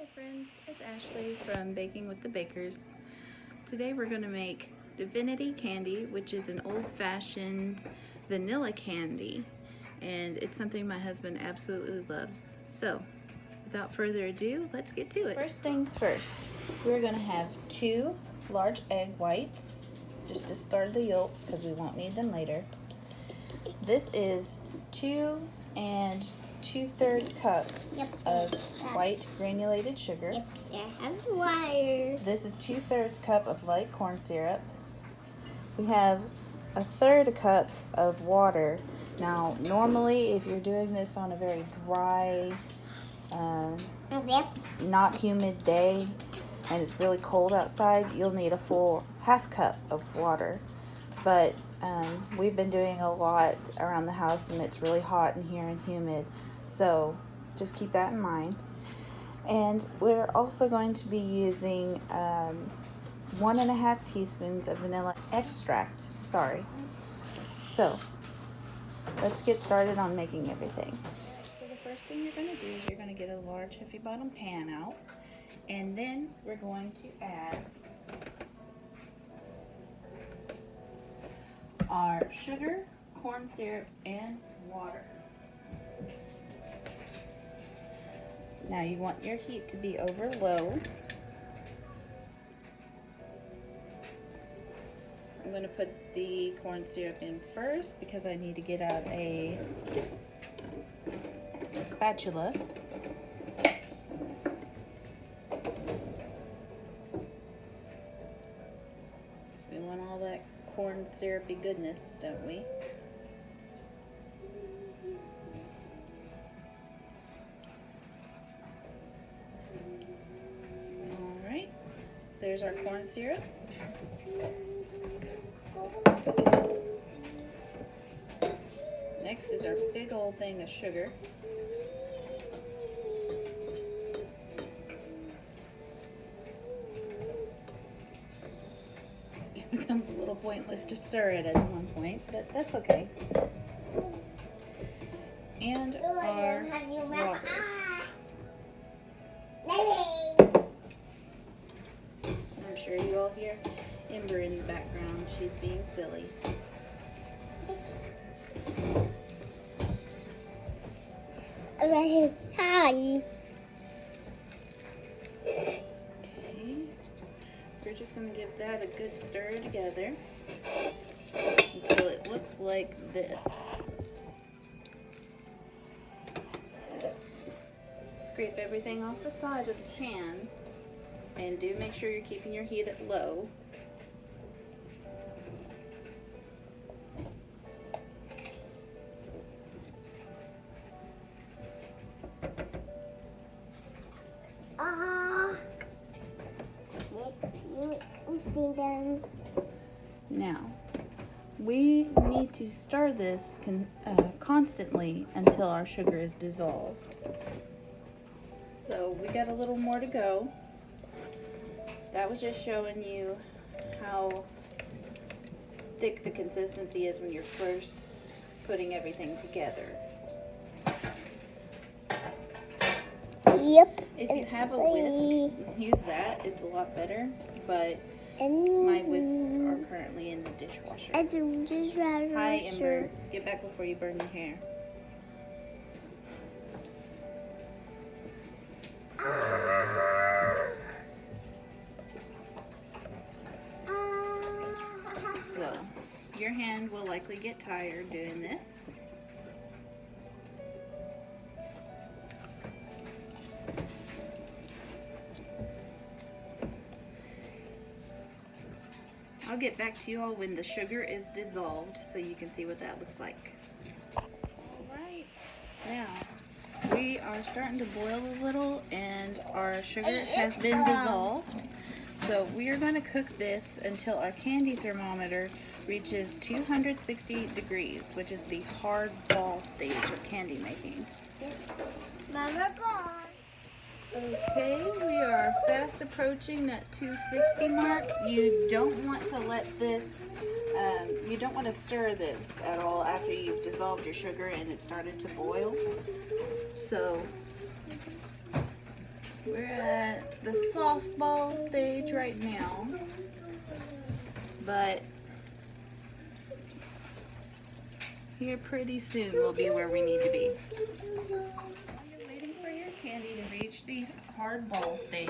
Hi friends, it's Ashley from Baking with the Bakers. Today we're going to make Divinity candy, which is an old-fashioned vanilla candy, and it's something my husband absolutely loves. So, without further ado, let's get to it. First things first, we're going to have 2 large egg whites. Just discard the yolks because we won't need them later. This is 2 2/3 cup of white granulated sugar. Yep, I have the wire. This is 2/3 cup of light corn syrup. We have 1/3 cup of water. Now, normally, if you're doing this on a very dry, not humid day, and it's really cold outside, you'll need a full 1/2 cup of water. But we've been doing a lot around the house, and it's really hot in here and humid, so just keep that in mind. And we're also going to be using 1.5 teaspoons of vanilla extract. So let's get started on making everything. So the first thing you're going to do is you're going to get a large heavy bottom pan out, and then we're going to add our sugar, corn syrup, and water. Now you want your heat to be over low. I'm going to put the corn syrup in first because I need to get out a spatula. So we want all that corn syrupy goodness, don't we? Alright, there's our corn syrup. Next is our big old thing of sugar. It becomes a little pointless to stir it at one point, but that's okay. And our water. I'm sure you all hear Ember in the background. She's being silly. Hi. Okay. We're just going to give that a good stir together until it looks like this. Scrape everything off the side of the pan, and do make sure you're keeping your heat at low. Now, we need to stir this constantly until our sugar is dissolved. So we got a little more to go. That was just showing you how thick the consistency is when you're first putting everything together. Yep. If you have a whisk, use that. It's a lot better, but my whisks are currently in the dishwasher. Hi, Ember. Get back before you burn your hair. So, your hand will likely get tired doing this. I'll get back to you all when the sugar is dissolved so you can see what that looks like. Alright, now we are starting to boil a little and our sugar has been dissolved. So we are going to cook this until our candy thermometer reaches 260 degrees, which is the hard ball stage of candy making. Mama gone. Okay, we are fast approaching that 260 mark. You don't want to let this, you don't want to stir this at all after you've dissolved your sugar and it started to boil. So We're at the softball stage right now, but here pretty soon we'll be where we need to be. You're waiting for your candy to reach the hard ball stage.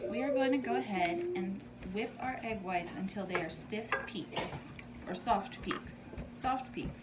We are going to go ahead and whip our egg whites until they are stiff peaks, or soft peaks. Soft peaks.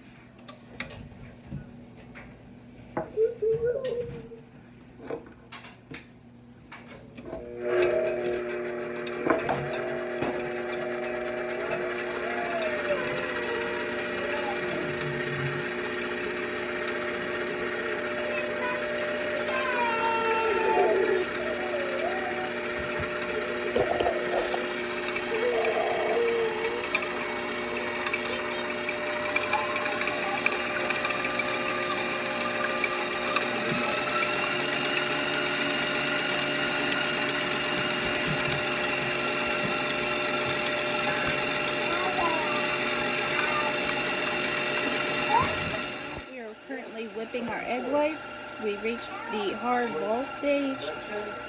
Whipping our egg whites. We reached the hard ball stage.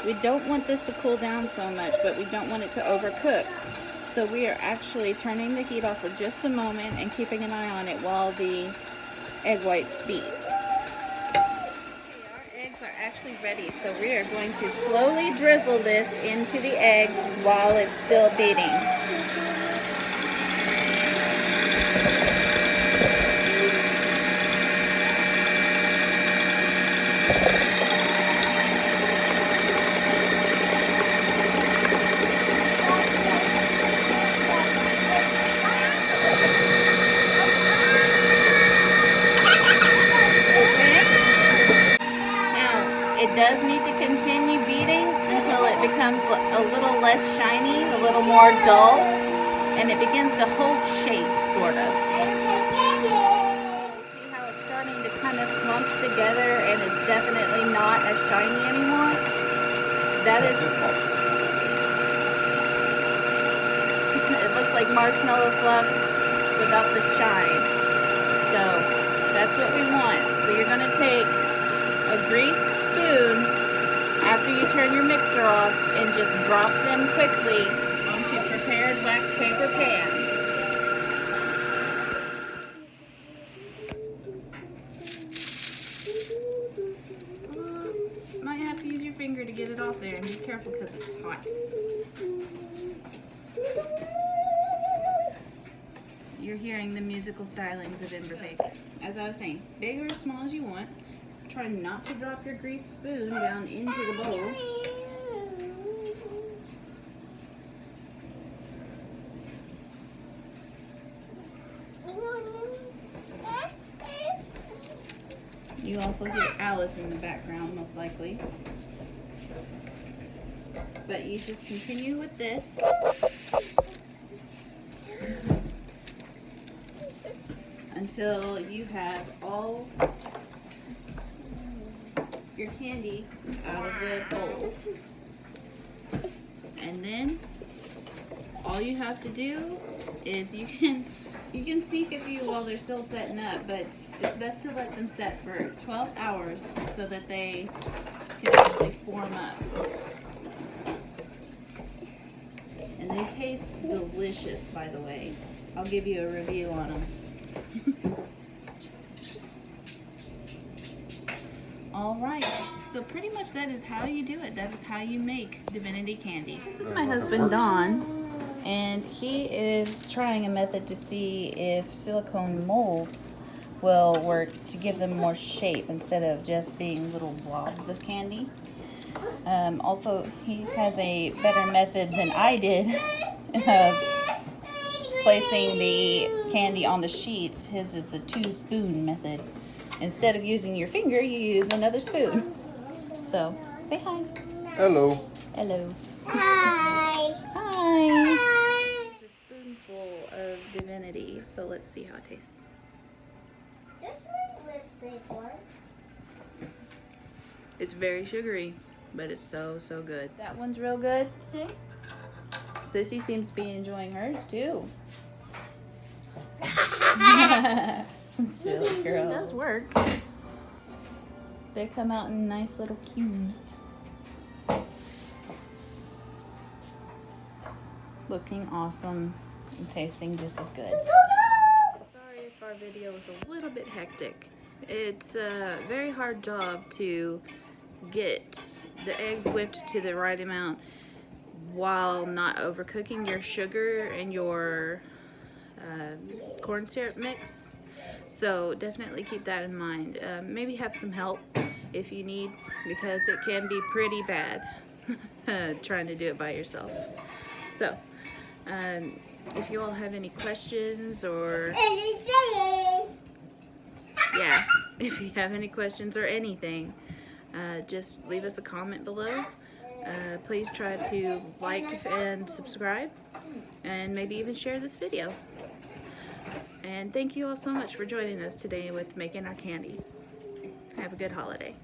We don't want this to cool down so much, but we don't want it to overcook. So we are actually turning the heat off for just a moment and keeping an eye on it while the egg whites beat. Okay, our eggs are actually ready, so we are going to slowly drizzle this into the eggs while it's still beating. It does need to continue beating until it becomes a little less shiny, a little more dull, and it begins to hold shape, sort of. You see how it's starting to kind of clump together and it's definitely not as shiny anymore? That is... It looks like marshmallow fluff without the shine. So, that's what we want. So you're going to take a greased spoon after you turn your mixer off and just drop them quickly onto prepared wax paper pans. Might have to use your finger to get it off there, and be careful because it's hot. You're hearing the musical stylings of Ember Baker. As I was saying, big or as small as you want. Try not to drop your greased spoon down into the bowl. You also hear Alice in the background, most likely. But you just continue with this. Until you have all your candy out of the bowl. And then all you have to do is you can sneak a few while they're still setting up, but it's best to let them set for 12 hours so that they can actually form up. And they taste delicious, by the way. I'll give you a review on them. Alright, so pretty much that is how you do it. That is how you make Divinity candy. This is my husband, Don, and he is trying a method to see if silicone molds will work to give them more shape instead of just being little blobs of candy. Also, he has a better method than I did of placing the candy on the sheets. His is the 2-spoon method. Instead of using your finger, you use another spoon. So, say hi. Hello. Hello. Hi. Hi. It's a spoonful of Divinity, so let's see how it tastes. This one with big one. It's very sugary, but it's so good. That one's real good. Sissy seems to be enjoying hers too. Silly girl. It does work. They come out in nice little cubes. looking awesome and tasting just as good. Sorry if our video was a little bit hectic. It's a very hard job to get the eggs whipped to the right amount while not overcooking your sugar and your corn syrup mix. So definitely keep that in mind. Maybe have some help if you need, because it can be pretty bad trying to do it by yourself. So if you all have any questions, or yeah, if you have any questions or anything, just leave us a comment below. Please try to like and subscribe, and maybe even share this video. And thank you all so much for joining us today with making our candy. Have a good holiday.